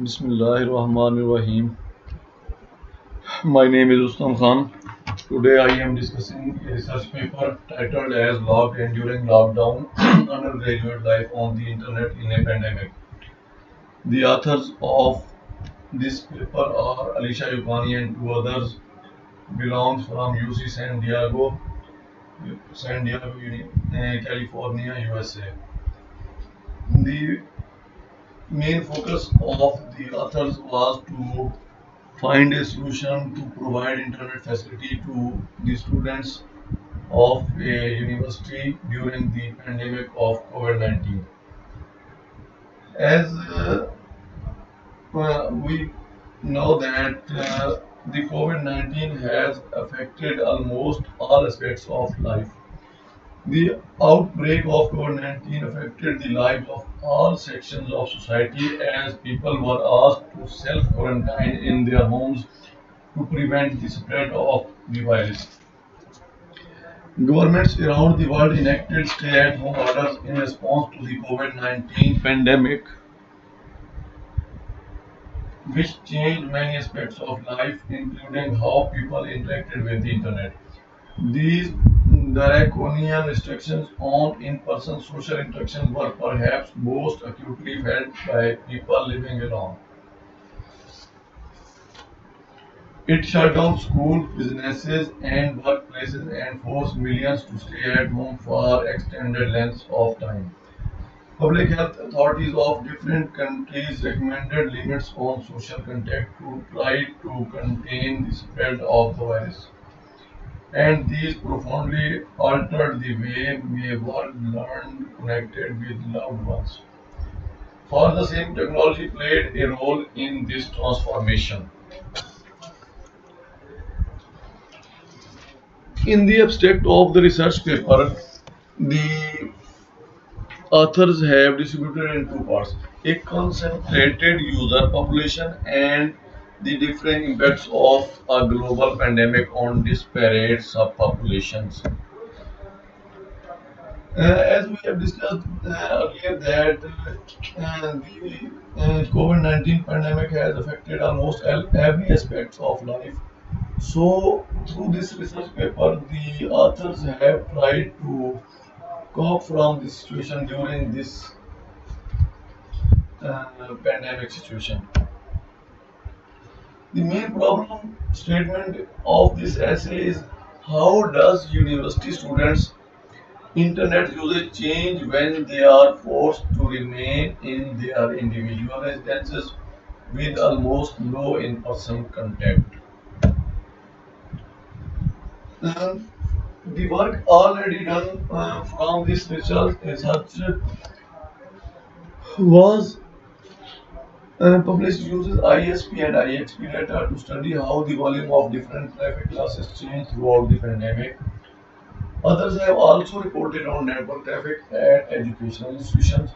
Bismillahirrahmanirrahim. My name is Usman Khan. Today I am discussing a research paper titled as Locked and During Lockdown Undergraduate Life on the Internet in a Pandemic. The authors of this paper are Alicia Yukani and two others belongs from UC San Diego, California, USA. The main focus of the authors was to find a solution to provide internet facility to the students of a university during the pandemic of COVID-19. As we know that the COVID-19 has affected almost all aspects of life. The outbreak of COVID-19 affected the lives of all sections of society as people were asked to self-quarantine in their homes to prevent the spread of the virus. Governments around the world enacted stay-at-home orders in response to the COVID-19 pandemic, which changed many aspects of life, including how people interacted with the internet. These draconian restrictions on in-person social interactions were perhaps most acutely felt by people living alone. It shut down schools, businesses, and workplaces and forced millions to stay at home for extended lengths of time. Public health authorities of different countries recommended limits on social contact to try to contain the spread of the virus. And these profoundly altered the way we were learned connected with loved ones. For the same technology played a role in this transformation. In the abstract of the research paper, the authors have distributed in two parts: a concentrated user population and the different impacts of a global pandemic on disparate subpopulations. As we have discussed earlier, that the COVID-19 pandemic has affected almost every aspect of life. So, through this research paper, the authors have tried to cope from this situation during this pandemic situation. The main problem statement of this essay is how does university students internet usage change when they are forced to remain in their individual residences with almost no in-person contact. Um, the work already done from this research was published uses ISP and IXP data to study how the volume of different traffic classes changed throughout the pandemic. Others have also reported on network traffic at educational institutions.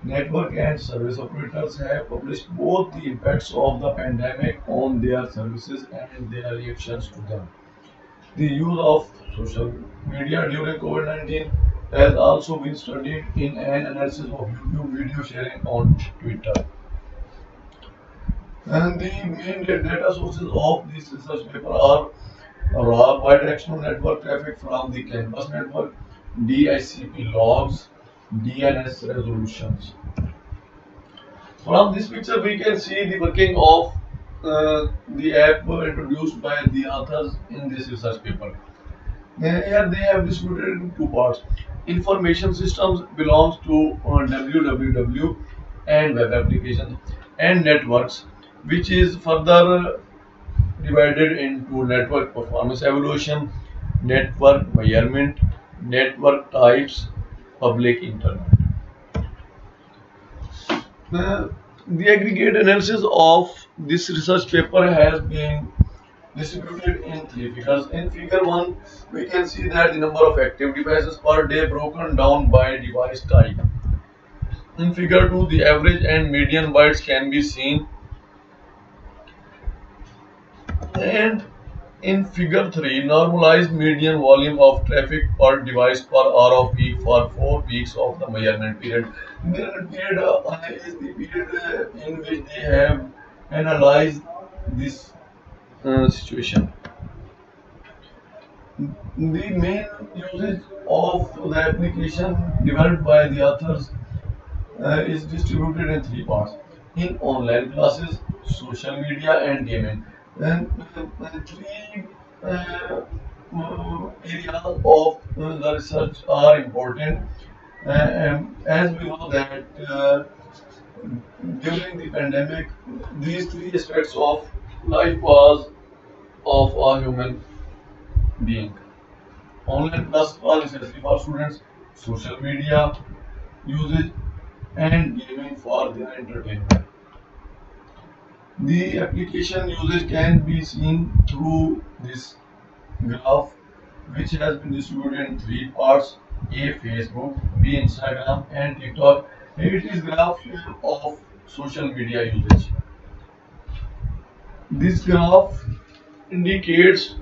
Network and service operators have published both the impacts of the pandemic on their services and their reactions to them. The use of social media during COVID-19 has also been studied in an analysis of YouTube video sharing on Twitter. And the main data sources of this research paper are raw bidirectional network traffic from the campus network, DICP logs, DNS resolutions. From this picture, we can see the working of the app introduced by the authors in this research paper. Here they have distributed in two parts. Information systems belongs to www and web applications, and networks, which is further divided into network performance evaluation, network measurement, network types, public internet. The aggregate analysis of this research paper has been distributed in three figures. In figure 1, we can see that the number of active devices per day broken down by device type. In figure 2, the average and median bytes can be seen, and In figure 3, normalized median volume of traffic per device per hour of peak for 4 weeks of the measurement period. Measurement period is the period in which they have analyzed this situation. The main usage of the application developed by the authors is distributed in three parts: in online classes, social media, and gaming. And three areas of the research are important. As we know that during the pandemic, these three aspects of life was of a human being. Online classes are necessary for students, social media usage, and gaming for their entertainment. The application usage can be seen through this graph, which has been distributed in three parts: A Facebook, B Instagram, and TikTok. It is graph of social media usage. This graph indicates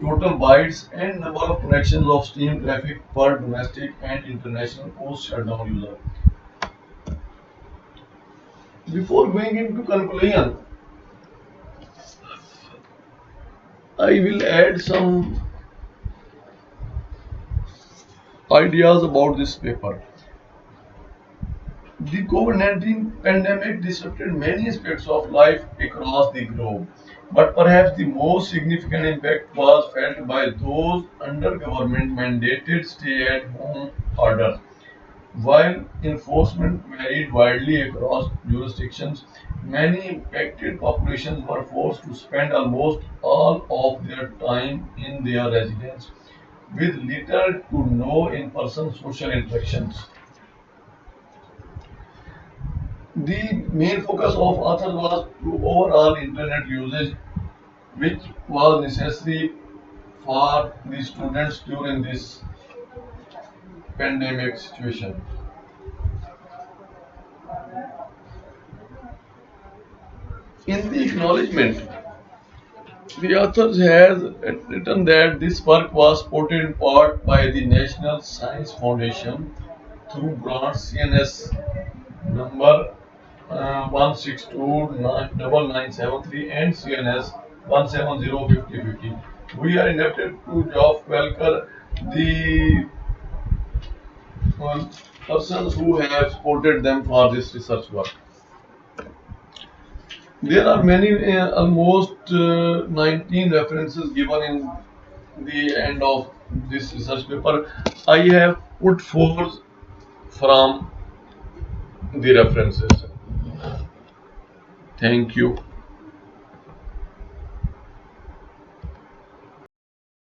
total bytes and number of connections of stream traffic per domestic and international post shutdown user. Before going into conclusion, I will add some ideas about this paper. The COVID-19 pandemic disrupted many aspects of life across the globe, but perhaps the most significant impact was felt by those under government mandated stay at home orders. While enforcement varied widely across jurisdictions, many impacted populations were forced to spend almost all of their time in their residence, with little to no in person social interactions. The main focus of authors was to overall internet usage, which was necessary for the students during this pandemic situation. In the acknowledgement, the authors has written that this work was supported in part by the National Science Foundation through grants CNS number 1629973 and CNS 1705050. We are indebted to Geoff Welker, the persons who have supported them for this research work. There are many, almost 19 references given in the end of this research paper. I have put four from the references. Thank you.